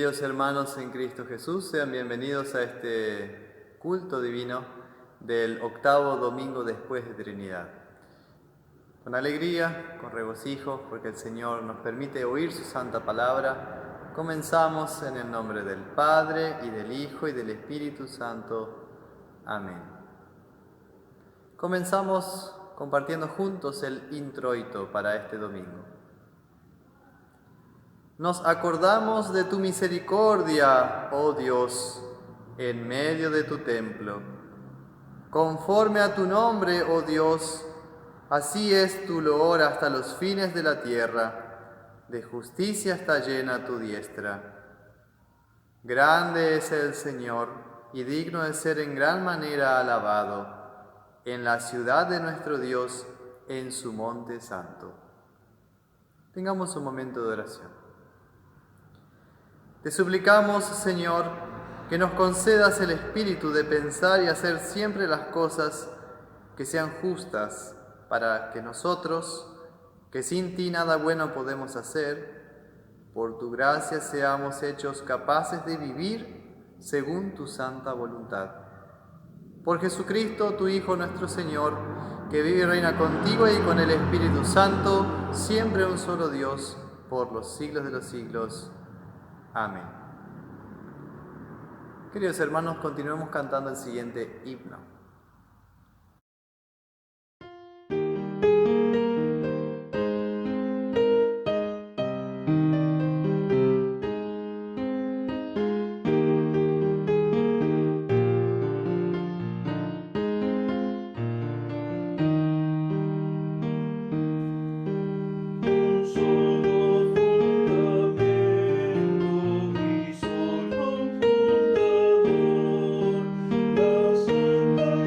Queridos hermanos en Cristo Jesús, sean bienvenidos a este culto divino del octavo domingo después de Trinidad. Con alegría, con regocijo, porque el Señor nos permite oír su santa palabra, comenzamos en el nombre del Padre, y del Hijo, y del Espíritu Santo. Amén. Comenzamos compartiendo juntos el introito para este domingo. Nos acordamos de tu misericordia, oh Dios, en medio de tu templo. Conforme a tu nombre, oh Dios, así es tu loor hasta los fines de la tierra. De justicia está llena tu diestra. Grande es el Señor, y digno de ser en gran manera alabado, en la ciudad de nuestro Dios, en su monte santo. Tengamos un momento de oración. Te suplicamos, Señor, que nos concedas el espíritu de pensar y hacer siempre las cosas que sean justas, para que nosotros, que sin ti nada bueno podemos hacer, por tu gracia seamos hechos capaces de vivir según tu santa voluntad. Por Jesucristo, tu Hijo nuestro Señor, que vive y reina contigo y con el Espíritu Santo, siempre un solo Dios, por los siglos de los siglos. Amén. Queridos hermanos, continuemos cantando el siguiente himno. Solo fundador, la santa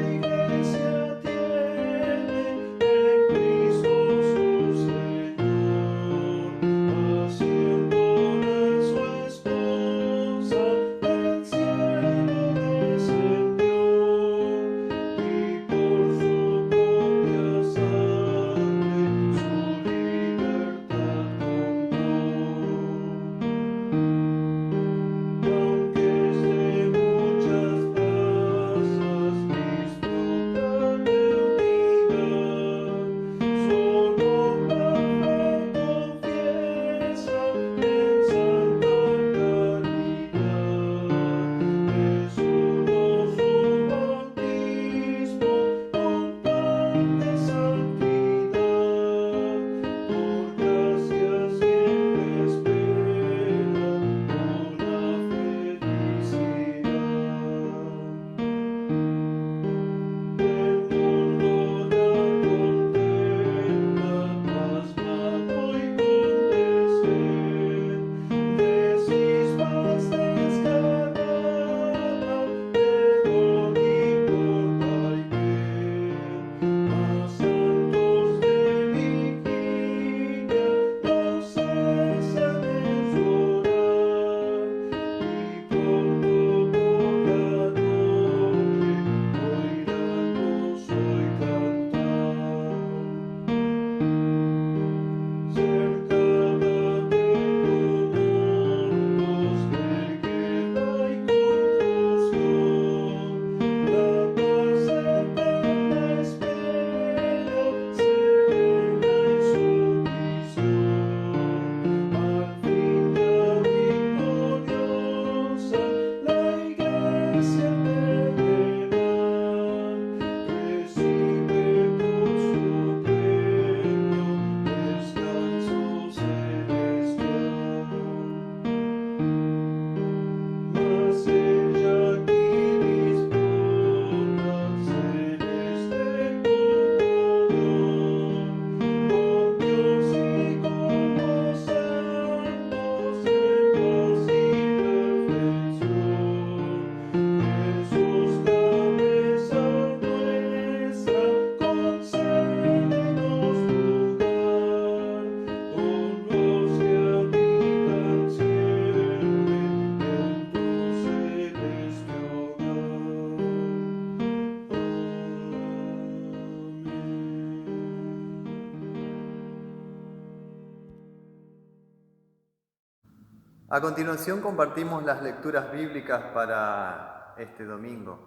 A continuación compartimos las lecturas bíblicas para este domingo.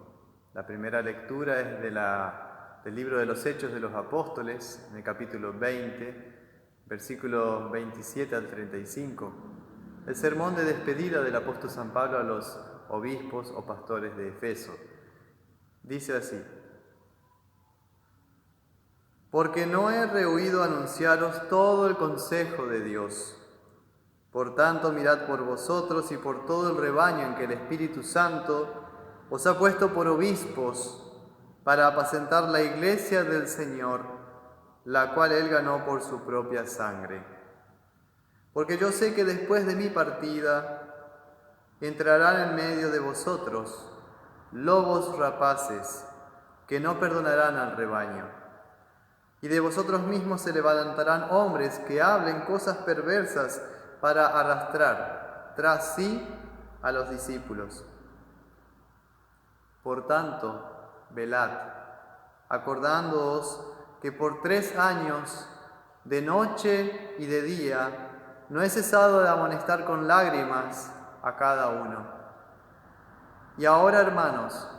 La primera lectura es del libro de los Hechos de los Apóstoles, en el capítulo 20, versículos 27 al 35. El sermón de despedida del apóstol San Pablo a los obispos o pastores de Efeso. Dice así: porque no he rehuido anunciaros todo el consejo de Dios. Por tanto, mirad por vosotros y por todo el rebaño en que el Espíritu Santo os ha puesto por obispos para apacentar la iglesia del Señor, la cual Él ganó por su propia sangre. Porque yo sé que después de mi partida entrarán en medio de vosotros lobos rapaces que no perdonarán al rebaño. Y de vosotros mismos se levantarán hombres que hablen cosas perversas para arrastrar tras sí a los discípulos. Por tanto, velad, acordándoos que por 3 años, de noche y de día, no he cesado de amonestar con lágrimas a cada uno. Y ahora, hermanos,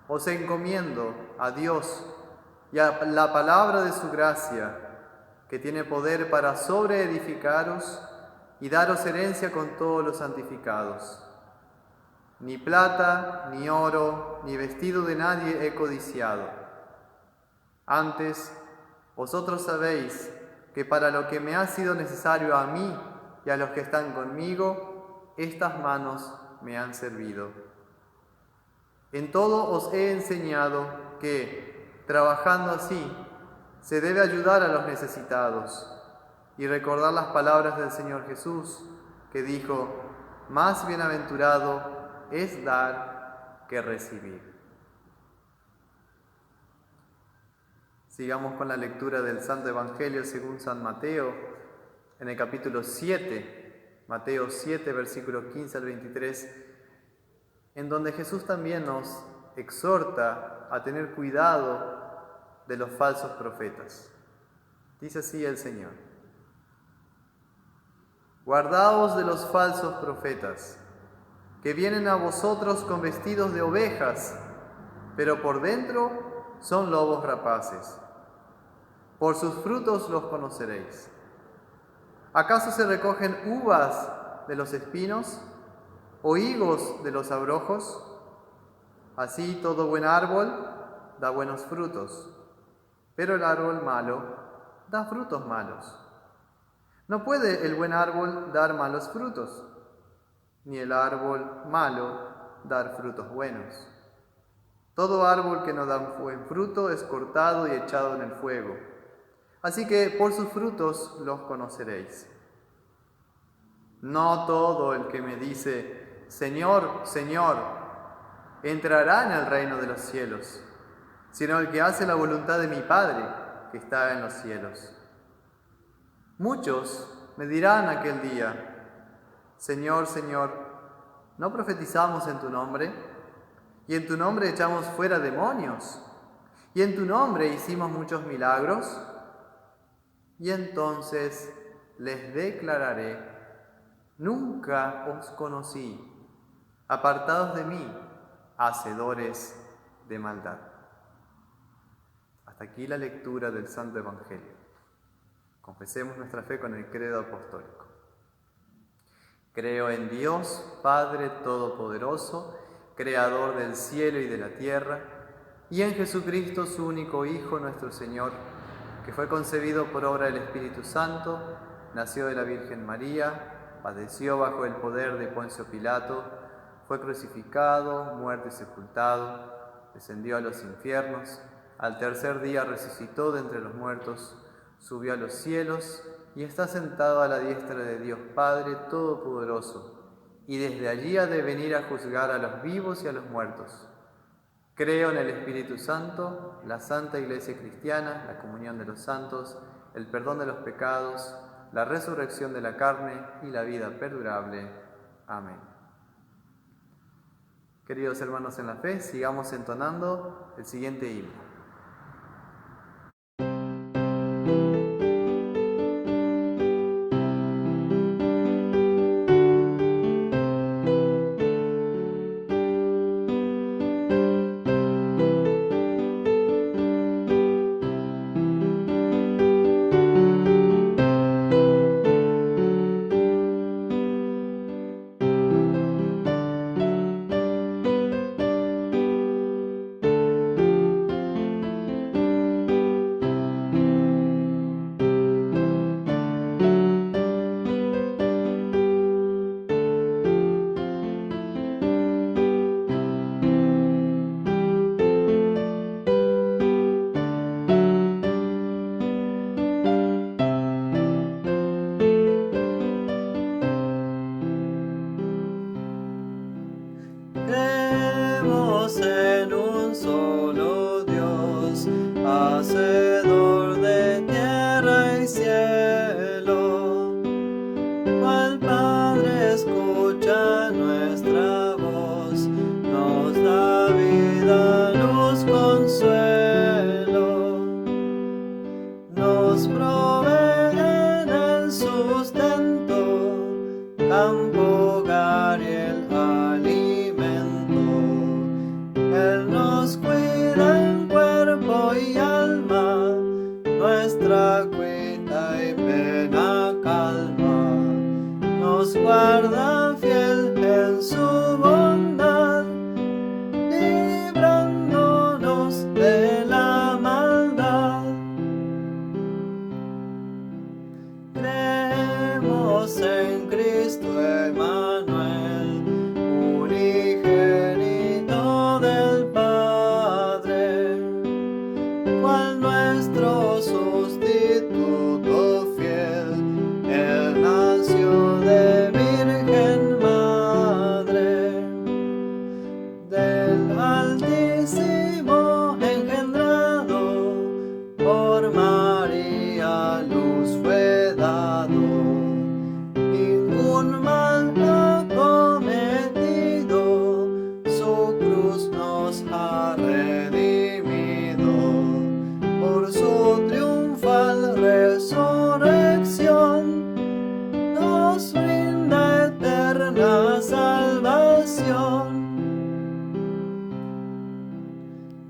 os encomiendo a Dios y a la palabra de su gracia, que tiene poder para sobreedificaros y daros herencia con todos los santificados. Ni plata, ni oro, ni vestido de nadie he codiciado. Antes, vosotros sabéis que para lo que me ha sido necesario a mí y a los que están conmigo, estas manos me han servido. En todo os he enseñado que, trabajando así, se debe ayudar a los necesitados y recordar las palabras del Señor Jesús, que dijo: más bienaventurado es dar que recibir. Sigamos con la lectura del Santo Evangelio según San Mateo, en el capítulo 7, Mateo 7, versículos 15 al 23, en donde Jesús también nos exhorta a tener cuidado de los falsos profetas. Dice así el Señor: guardaos de los falsos profetas, que vienen a vosotros con vestidos de ovejas, pero por dentro son lobos rapaces. Por sus frutos los conoceréis. ¿Acaso se recogen uvas de los espinos o higos de los abrojos? Así todo buen árbol da buenos frutos, pero el árbol malo da frutos malos. No puede el buen árbol dar malos frutos, ni el árbol malo dar frutos buenos. Todo árbol que no da buen fruto es cortado y echado en el fuego. Así que por sus frutos los conoceréis. No todo el que me dice: Señor, Señor, entrará en el reino de los cielos, sino el que hace la voluntad de mi Padre que está en los cielos. Muchos me dirán aquel día: Señor, Señor, ¿no profetizamos en tu nombre? Y en tu nombre echamos fuera demonios, y en tu nombre hicimos muchos milagros. Y entonces les declararé: nunca os conocí, apartados de mí, hacedores de maldad. Hasta aquí la lectura del Santo Evangelio. Confesemos nuestra fe con el credo apostólico. Creo en Dios, Padre Todopoderoso, Creador del cielo y de la tierra, y en Jesucristo, su único Hijo, nuestro Señor, que fue concebido por obra del Espíritu Santo, nació de la Virgen María, padeció bajo el poder de Poncio Pilato, fue crucificado, muerto y sepultado, descendió a los infiernos, al tercer día resucitó de entre los muertos, subió a los cielos y está sentado a la diestra de Dios Padre Todopoderoso, y desde allí ha de venir a juzgar a los vivos y a los muertos. Creo en el Espíritu Santo, la Santa Iglesia Cristiana, la comunión de los santos, el perdón de los pecados, la resurrección de la carne y la vida perdurable. Amén. Queridos hermanos en la fe, sigamos entonando el siguiente himno. solo Dios, hacedor de tierra y cielo. Cual Padre escucha nuestra voz, nos da vida, luz, consuelo. Nos provee en el sustento, campo, hogar y el alimento. Él nos cuida en cuerpo y alma, nuestra cuita y pena calma. Nos guarda fiel en su bondad, librándonos de la maldad. Creemos en Cristo Emmanuel, unigénito del Padre, cual nuestro sustituto fiel. Él nació de Virgen Madre, del Altísimo engendrado, por María luz fue dado. Ningún mal ha cometido, su cruz nos ha redimido. Por su triunfal resurrección, nos brinda eterna salvación.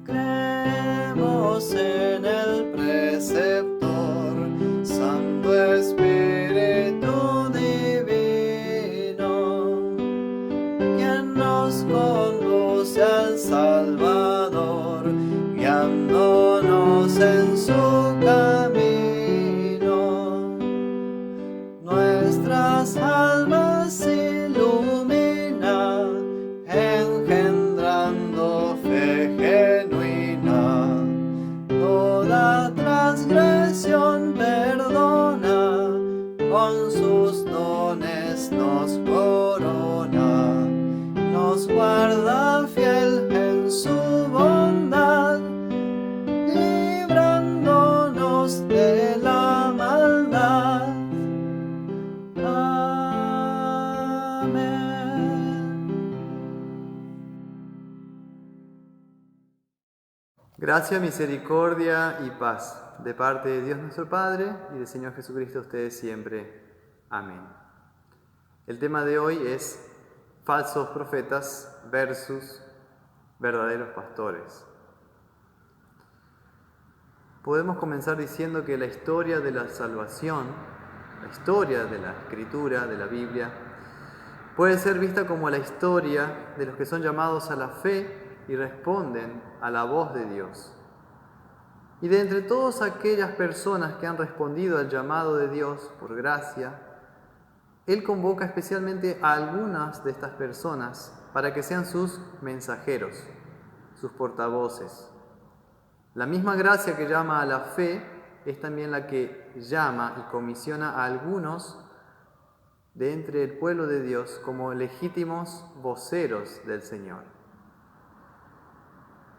Creemos en el preceptor, Santo Espíritu Divino, quien nos conduce al Salvador, guiándonos en su camino. Nuestras almas ilumina, engendrando fe genuina. Toda transgresión perdona, con sus dones nos corona. Nos guarda fiel en su bondad, librándonos de la maldad. Gracia, misericordia y paz de parte de Dios nuestro Padre y del Señor Jesucristo a ustedes siempre. Amén. El tema de hoy es falsos profetas versus verdaderos pastores. Podemos comenzar diciendo que la historia de la salvación, la historia de la Escritura, de la Biblia, puede ser vista como la historia de los que son llamados a la fe y responden a la voz de Dios. Y de entre todas aquellas personas que han respondido al llamado de Dios por gracia, Él convoca especialmente a algunas de estas personas para que sean sus mensajeros, sus portavoces. La misma gracia que llama a la fe es también la que llama y comisiona a algunos de entre el pueblo de Dios como legítimos voceros del Señor.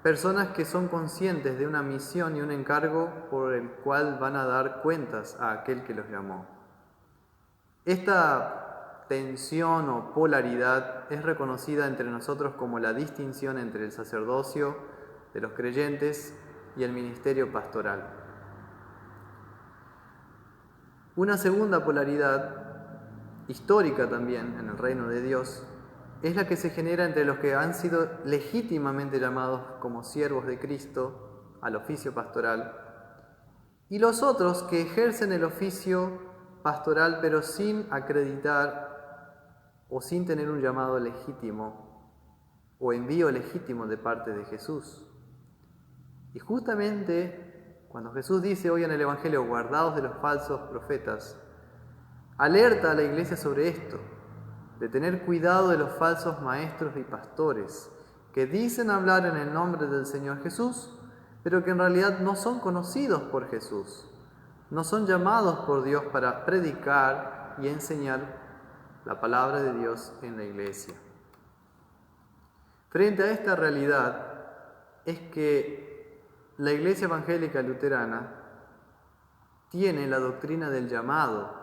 Personas que son conscientes de una misión y un encargo por el cual van a dar cuentas a aquel que los llamó. Esta tensión o polaridad es reconocida entre nosotros como la distinción entre el sacerdocio de los creyentes y el ministerio pastoral. Una segunda polaridad, histórica también en el reino de Dios, es la que se genera entre los que han sido legítimamente llamados como siervos de Cristo al oficio pastoral y los otros que ejercen el oficio pastoral pero sin acreditar o sin tener un llamado legítimo o envío legítimo de parte de Jesús. Y justamente cuando Jesús dice hoy en el Evangelio, guardaos de los falsos profetas, alerta a la iglesia sobre esto, de tener cuidado de los falsos maestros y pastores que dicen hablar en el nombre del Señor Jesús, pero que en realidad no son conocidos por Jesús, no son llamados por Dios para predicar y enseñar la palabra de Dios en la iglesia. Frente a esta realidad, es que la Iglesia Evangélica Luterana tiene la doctrina del llamado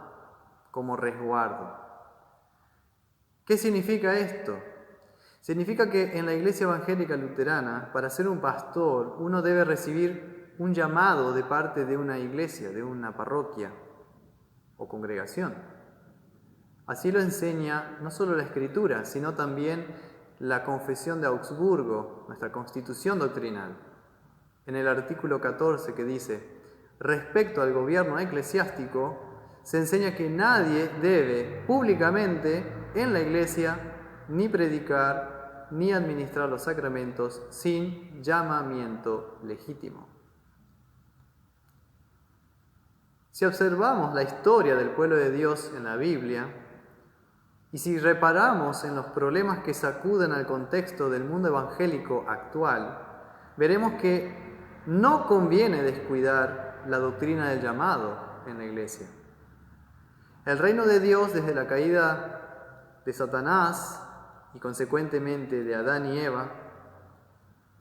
como resguardo. ¿Qué significa esto? Significa que en la Iglesia Evangélica Luterana, para ser un pastor, uno debe recibir un llamado de parte de una iglesia, de una parroquia o congregación. Así lo enseña no solo la Escritura, sino también la Confesión de Augsburgo, nuestra constitución doctrinal. En el artículo 14 que dice: respecto al gobierno eclesiástico, se enseña que nadie debe públicamente en la iglesia ni predicar ni administrar los sacramentos sin llamamiento legítimo. Si observamos la historia del pueblo de Dios en la Biblia, y si reparamos en los problemas que sacuden al contexto del mundo evangélico actual, veremos que no conviene descuidar la doctrina del llamado en la iglesia. El reino de Dios, desde la caída de Satanás y consecuentemente de Adán y Eva,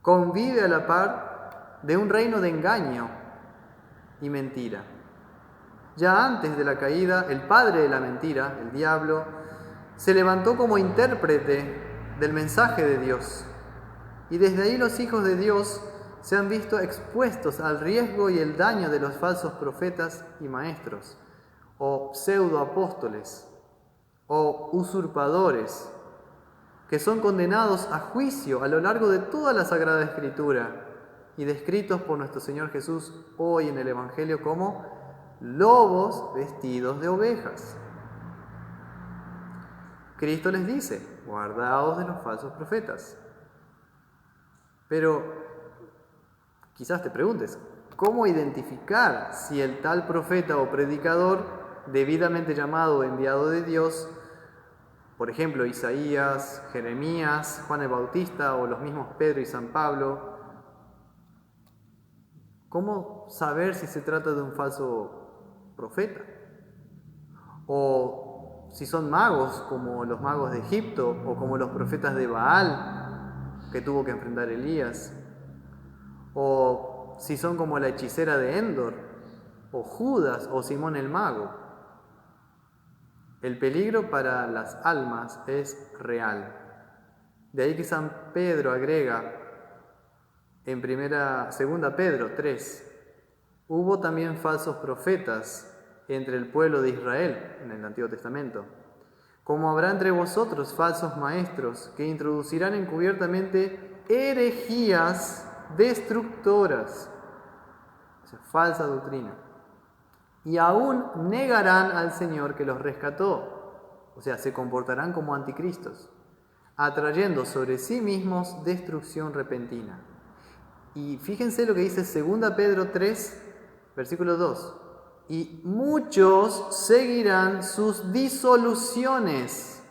convive a la par de un reino de engaño y mentira. Ya antes de la caída, el padre de la mentira, el diablo, se levantó como intérprete del mensaje de Dios. Y desde ahí los hijos de Dios se han visto expuestos al riesgo y el daño de los falsos profetas y maestros, o pseudoapóstoles, o usurpadores, que son condenados a juicio a lo largo de toda la Sagrada Escritura y descritos por nuestro Señor Jesús hoy en el Evangelio como lobos vestidos de ovejas. Cristo les dice: guardaos de los falsos profetas. Pero quizás te preguntes, ¿cómo identificar si el tal profeta o predicador, debidamente llamado o enviado de Dios, por ejemplo Isaías, Jeremías, Juan el Bautista o los mismos Pedro y San Pablo, cómo saber si se trata de un falso profeta? O si son magos como los magos de Egipto o como los profetas de Baal que tuvo que enfrentar Elías, o si son como la hechicera de Endor, o Judas o Simón el mago. El peligro para las almas es real. De ahí que San Pedro agrega en 2 Pedro 3: hubo también falsos profetas entre el pueblo de Israel en el Antiguo Testamento, como habrá entre vosotros falsos maestros que introducirán encubiertamente herejías destructoras, o sea, falsa doctrina, y aún negarán al Señor que los rescató, o sea, se comportarán como anticristos, atrayendo sobre sí mismos destrucción repentina. Y fíjense lo que dice 2 Pedro 3, versículo 2. Y muchos seguirán sus disoluciones,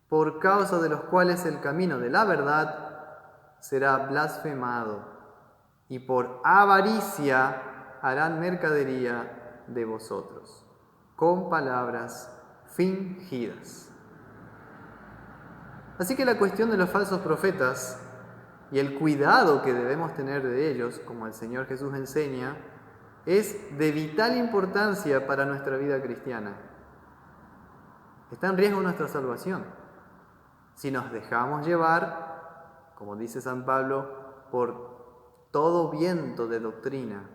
por causa de los cuales el camino de la verdad será blasfemado, y por avaricia harán mercadería de vosotros, con palabras fingidas. Así que la cuestión de los falsos profetas y el cuidado que debemos tener de ellos, como el Señor Jesús enseña, es de vital importancia para nuestra vida cristiana. Está en riesgo nuestra salvación si nos dejamos llevar, como dice San Pablo, por todo viento de doctrina,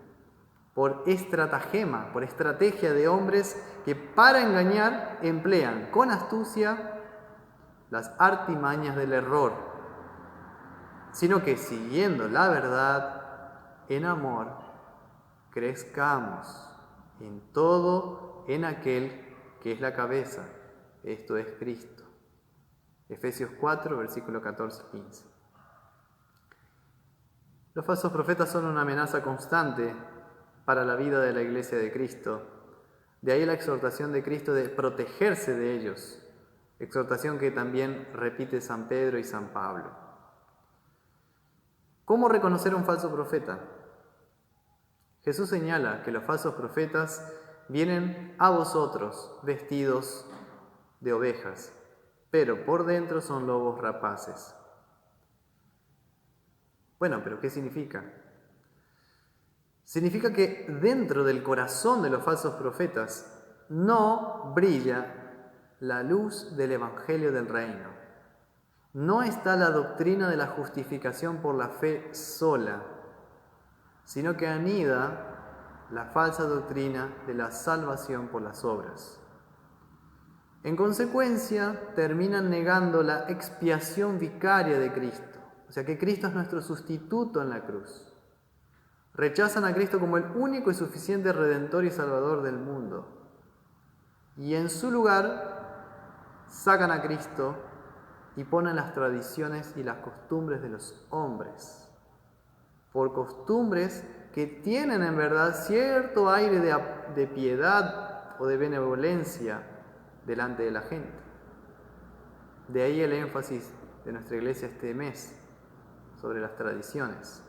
por estratagema, por estrategia de hombres que para engañar emplean con astucia las artimañas del error, sino que siguiendo la verdad en amor, crezcamos en todo en aquel que es la cabeza, esto es Cristo. Efesios 4, versículo 14-15. Los falsos profetas son una amenaza constante para la vida de la Iglesia de Cristo. De ahí la exhortación de Cristo de protegerse de ellos, exhortación que también repite San Pedro y San Pablo. ¿Cómo reconocer un falso profeta? Jesús señala que los falsos profetas vienen a vosotros vestidos de ovejas, pero por dentro son lobos rapaces. Bueno, pero ¿qué significa? Significa que dentro del corazón de los falsos profetas no brilla la luz del Evangelio del Reino. No está la doctrina de la justificación por la fe sola, sino que anida la falsa doctrina de la salvación por las obras. En consecuencia, terminan negando la expiación vicaria de Cristo, o sea que Cristo es nuestro sustituto en la cruz. Rechazan a Cristo como el único y suficiente Redentor y Salvador del mundo. Y en su lugar, sacan a Cristo y ponen las tradiciones y las costumbres de los hombres, por costumbres que tienen en verdad cierto aire de piedad o de benevolencia delante de la gente. De ahí el énfasis de nuestra iglesia este mes sobre las tradiciones,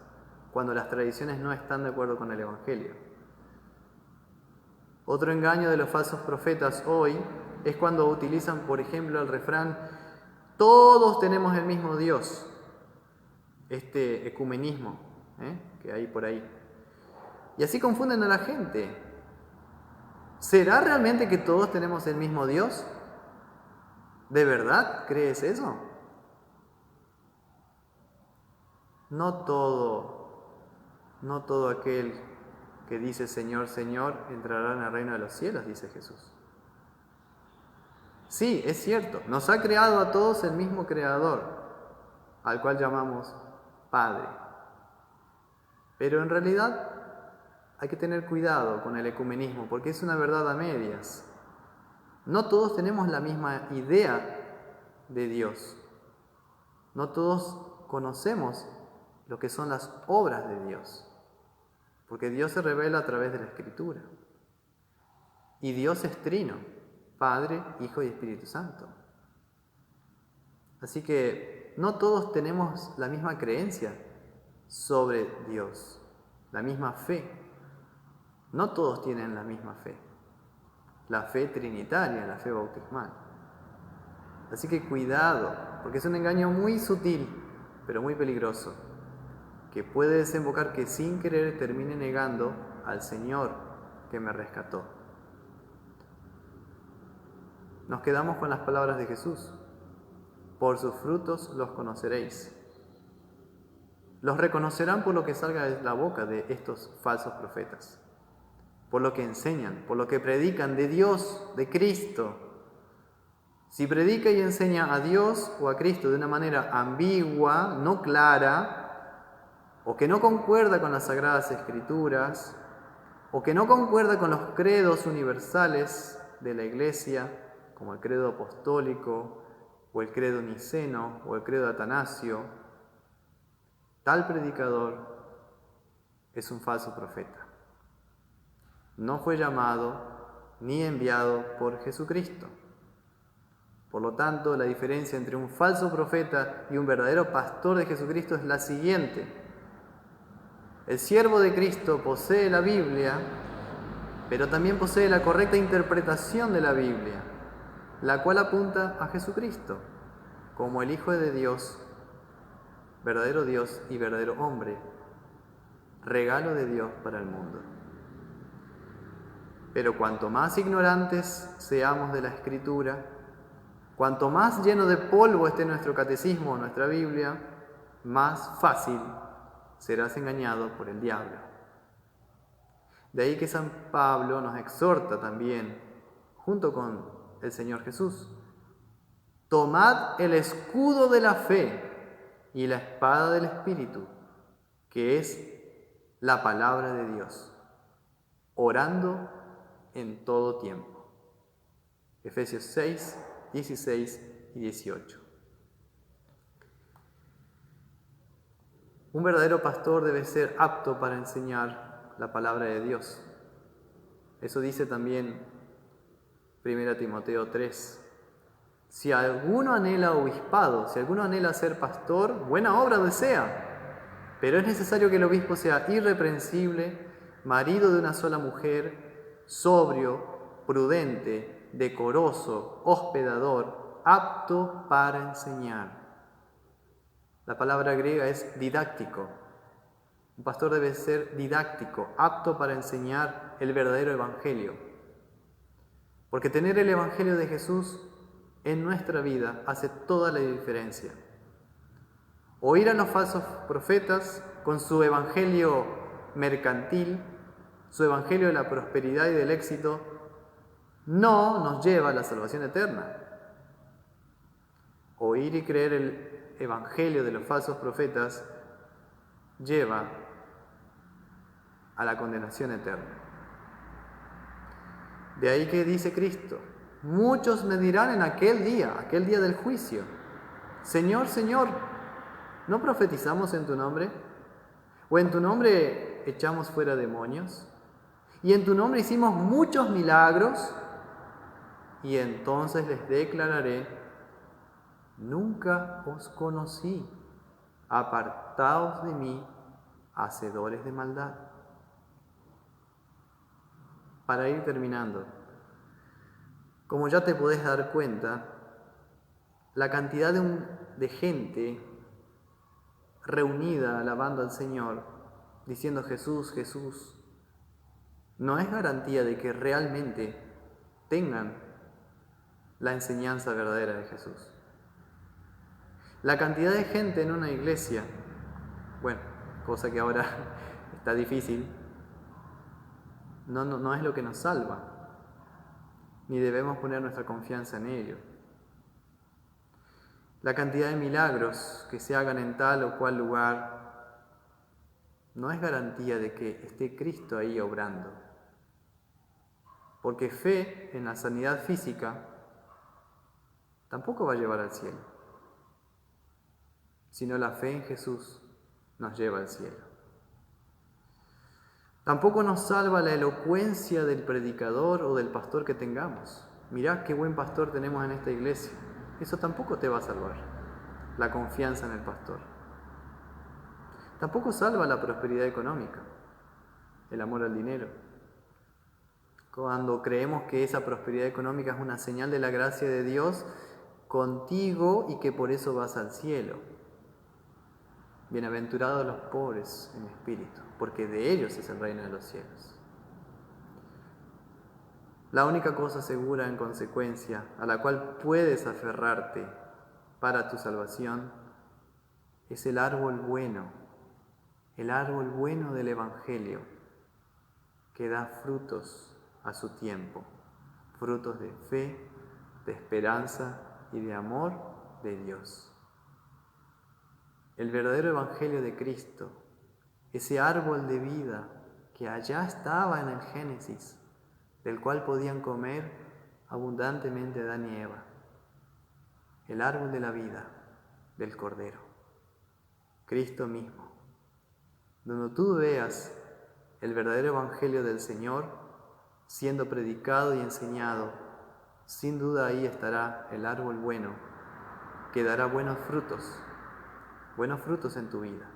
cuando las tradiciones no están de acuerdo con el Evangelio. Otro engaño de los falsos profetas hoy es cuando utilizan, por ejemplo, el refrán "todos tenemos el mismo Dios", este ecumenismo que hay por ahí. Y así confunden a la gente. ¿Será realmente que todos tenemos el mismo Dios? ¿De verdad crees eso? No todo aquel que dice Señor, Señor, entrará en el reino de los cielos, dice Jesús. Sí, es cierto, nos ha creado a todos el mismo Creador, al cual llamamos Padre. Pero en realidad hay que tener cuidado con el ecumenismo, porque es una verdad a medias. No todos tenemos la misma idea de Dios. No todos conocemos lo que son las obras de Dios, porque Dios se revela a través de la Escritura. Y Dios es trino, Padre, Hijo y Espíritu Santo. Así que no todos tenemos la misma creencia sobre Dios, la misma fe. No todos tienen la misma fe, la fe trinitaria, la fe bautismal. Así que cuidado, porque es un engaño muy sutil, pero muy peligroso, que puede desembocar que sin querer termine negando al Señor que me rescató. Nos quedamos con las palabras de Jesús: por sus frutos los conoceréis. Los reconocerán por lo que salga de la boca de estos falsos profetas, por lo que enseñan, por lo que predican de Dios, de Cristo. Si predica y enseña a Dios o a Cristo de una manera ambigua, no clara, o que no concuerda con las Sagradas Escrituras, o que no concuerda con los credos universales de la Iglesia, como el credo apostólico, o el credo niceno, o el credo de Atanasio, tal predicador es un falso profeta. No fue llamado ni enviado por Jesucristo. Por lo tanto, la diferencia entre un falso profeta y un verdadero pastor de Jesucristo es la siguiente: el siervo de Cristo posee la Biblia, pero también posee la correcta interpretación de la Biblia, la cual apunta a Jesucristo como el Hijo de Dios y verdadero hombre, regalo de Dios para el mundo. Pero cuanto más ignorantes seamos de la Escritura, cuanto más lleno de polvo esté nuestro catecismo o nuestra Biblia, más fácil serás engañado por el diablo. De ahí que San Pablo nos exhorta también, junto con el Señor Jesús: tomad el escudo de la fe y la espada del Espíritu, que es la palabra de Dios, orando en todo tiempo. Efesios 6, 16 y 18. Un verdadero pastor debe ser apto para enseñar la palabra de Dios. Eso dice también 1 Timoteo 3. Si alguno anhela obispado, si alguno anhela ser pastor, buena obra desea. Pero es necesario que el obispo sea irreprensible, marido de una sola mujer, sobrio, prudente, decoroso, hospedador, apto para enseñar. La palabra griega es didáctico, Un pastor debe ser didáctico, apto para enseñar el verdadero evangelio. Porque tener el evangelio de Jesús en nuestra vida hace toda la diferencia. Oír a los falsos profetas con su evangelio mercantil, su evangelio de la prosperidad y del éxito, no nos lleva a la salvación eterna. Oír y creer el evangelio de los falsos profetas lleva a la condenación eterna. De ahí que dice Cristo: muchos me dirán en aquel día del juicio: Señor, Señor, ¿no profetizamos en tu nombre? ¿O en tu nombre echamos fuera demonios? ¿Y en tu nombre hicimos muchos milagros? Y entonces les declararé: nunca os conocí, apartaos de mí, hacedores de maldad. Para ir terminando, como ya te podés dar cuenta, la cantidad de gente reunida alabando al Señor, diciendo Jesús, Jesús, no es garantía de que realmente tengan la enseñanza verdadera de Jesús. La cantidad de gente en una iglesia, bueno, cosa que ahora está difícil, no es lo que nos salva, ni debemos poner nuestra confianza en ello. La cantidad de milagros que se hagan en tal o cual lugar no es garantía de que esté Cristo ahí obrando. Porque fe en la sanidad física tampoco va a llevar al cielo, sino la fe en Jesús nos lleva al cielo. Tampoco nos salva la elocuencia del predicador o del pastor que tengamos. Mirá qué buen pastor tenemos en esta iglesia. Eso tampoco te va a salvar, la confianza en el pastor. Tampoco salva la prosperidad económica, el amor al dinero. Cuando creemos que esa prosperidad económica es una señal de la gracia de Dios contigo y que por eso vas al cielo. Bienaventurados los pobres en espíritu, porque de ellos es el reino de los cielos. La única cosa segura, en consecuencia, a la cual puedes aferrarte para tu salvación, es el árbol bueno del Evangelio, que da frutos a su tiempo, frutos de fe, de esperanza y de amor de Dios. El verdadero Evangelio de Cristo, ese árbol de vida que allá estaba en el Génesis, del cual podían comer abundantemente Adán y Eva. El árbol de la vida del Cordero, Cristo mismo. Donde tú veas el verdadero Evangelio del Señor siendo predicado y enseñado, sin duda ahí estará el árbol bueno, que dará buenos frutos en tu vida.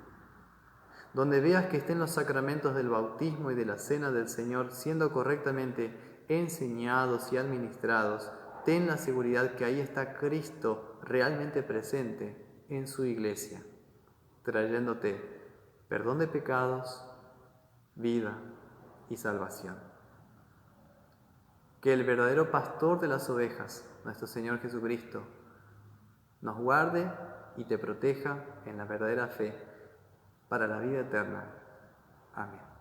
Donde veas que estén los sacramentos del bautismo y de la cena del Señor siendo correctamente enseñados y administrados, ten la seguridad que ahí está Cristo realmente presente en su iglesia, trayéndote perdón de pecados, vida y salvación. Que el verdadero pastor de las ovejas, nuestro Señor Jesucristo, nos guarde y te proteja en la verdadera fe para la vida eterna. Amén.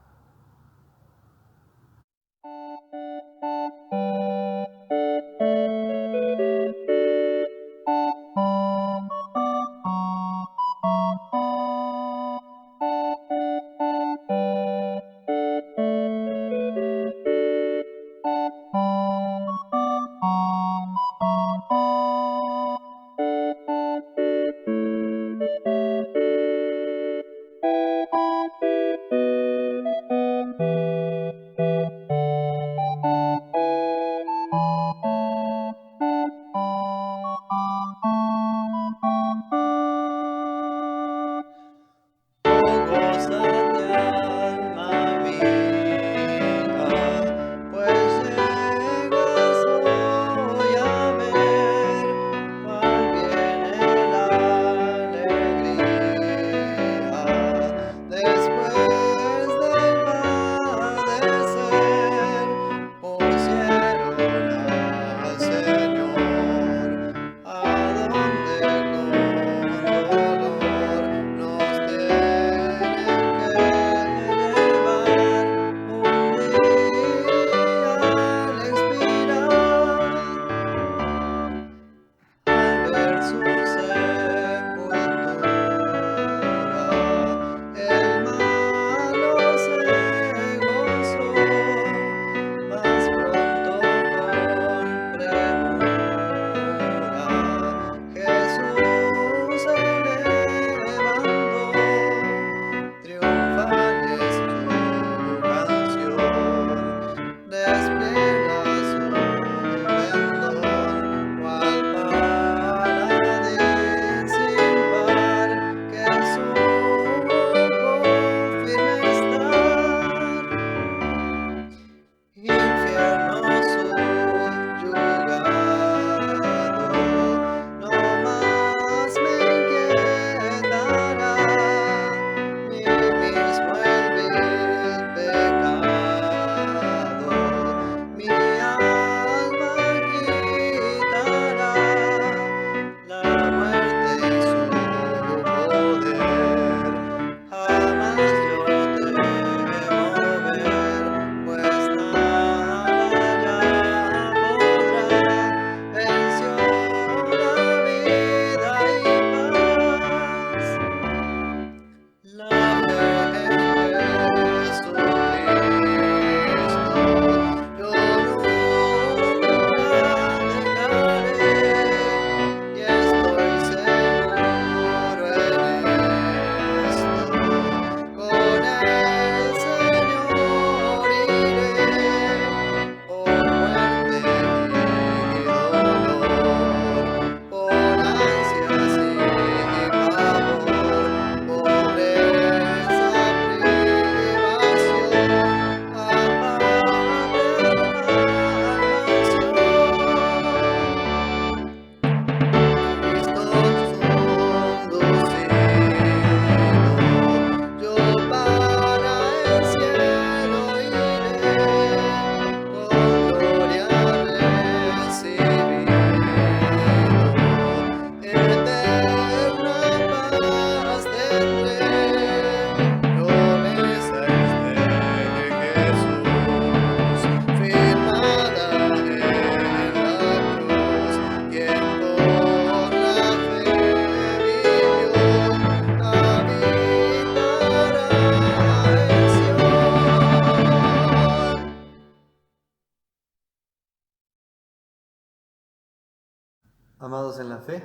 Amados en la fe,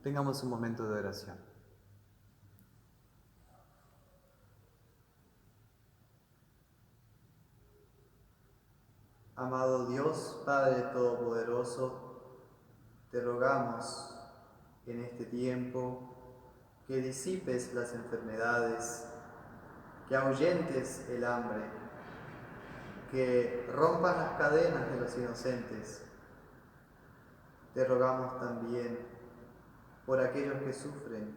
tengamos un momento de oración. Amado Dios, Padre Todopoderoso, te rogamos en este tiempo que disipes las enfermedades, que ahuyentes el hambre, que rompas las cadenas de los inocentes. Te rogamos también por aquellos que sufren,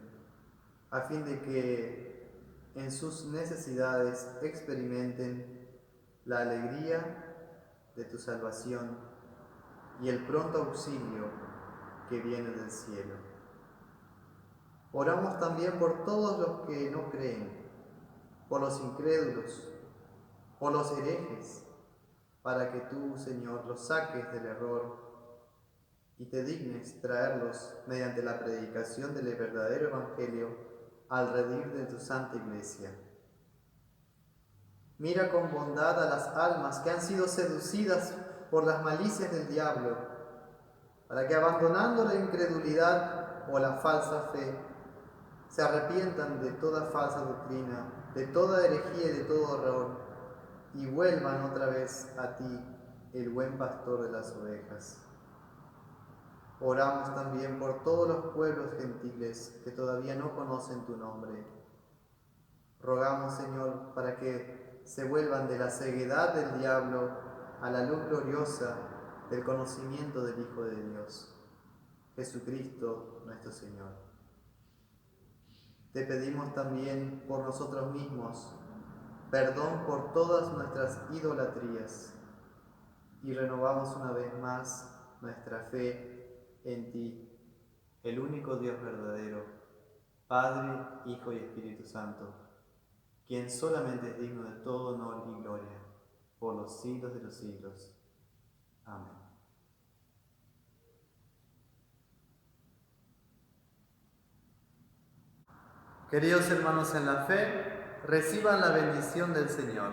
a fin de que en sus necesidades experimenten la alegría de tu salvación y el pronto auxilio que viene del cielo. Oramos también por todos los que no creen, por los incrédulos, por los herejes, para que tú, Señor, los saques del error y te dignes traerlos mediante la predicación del verdadero Evangelio al redil de tu Santa Iglesia. Mira con bondad a las almas que han sido seducidas por las malicias del diablo, para que abandonando la incredulidad o la falsa fe, se arrepientan de toda falsa doctrina, de toda herejía y de todo error, y vuelvan otra vez a ti, el buen pastor de las ovejas. Oramos también por todos los pueblos gentiles que todavía no conocen tu nombre. Rogamos, Señor, para que se vuelvan de la ceguedad del diablo a la luz gloriosa del conocimiento del Hijo de Dios, Jesucristo nuestro Señor. Te pedimos también por nosotros mismos perdón por todas nuestras idolatrías y renovamos una vez más nuestra fe en ti, el único Dios verdadero, Padre, Hijo y Espíritu Santo, quien solamente es digno de todo honor y gloria, por los siglos de los siglos. Amén. Queridos hermanos en la fe, reciban la bendición del Señor.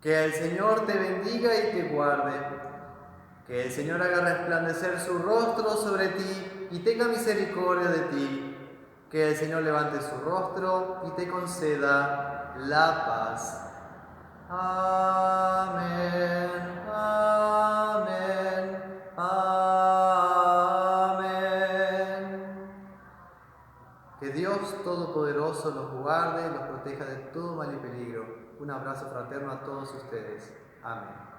Que el Señor te bendiga y te guarde. Que el Señor haga resplandecer su rostro sobre ti y tenga misericordia de ti. Que el Señor levante su rostro y te conceda la paz. Amén, amén, amén. Que Dios Todopoderoso los guarde y los proteja de todo mal y peligro. Un abrazo fraterno a todos ustedes. Amén.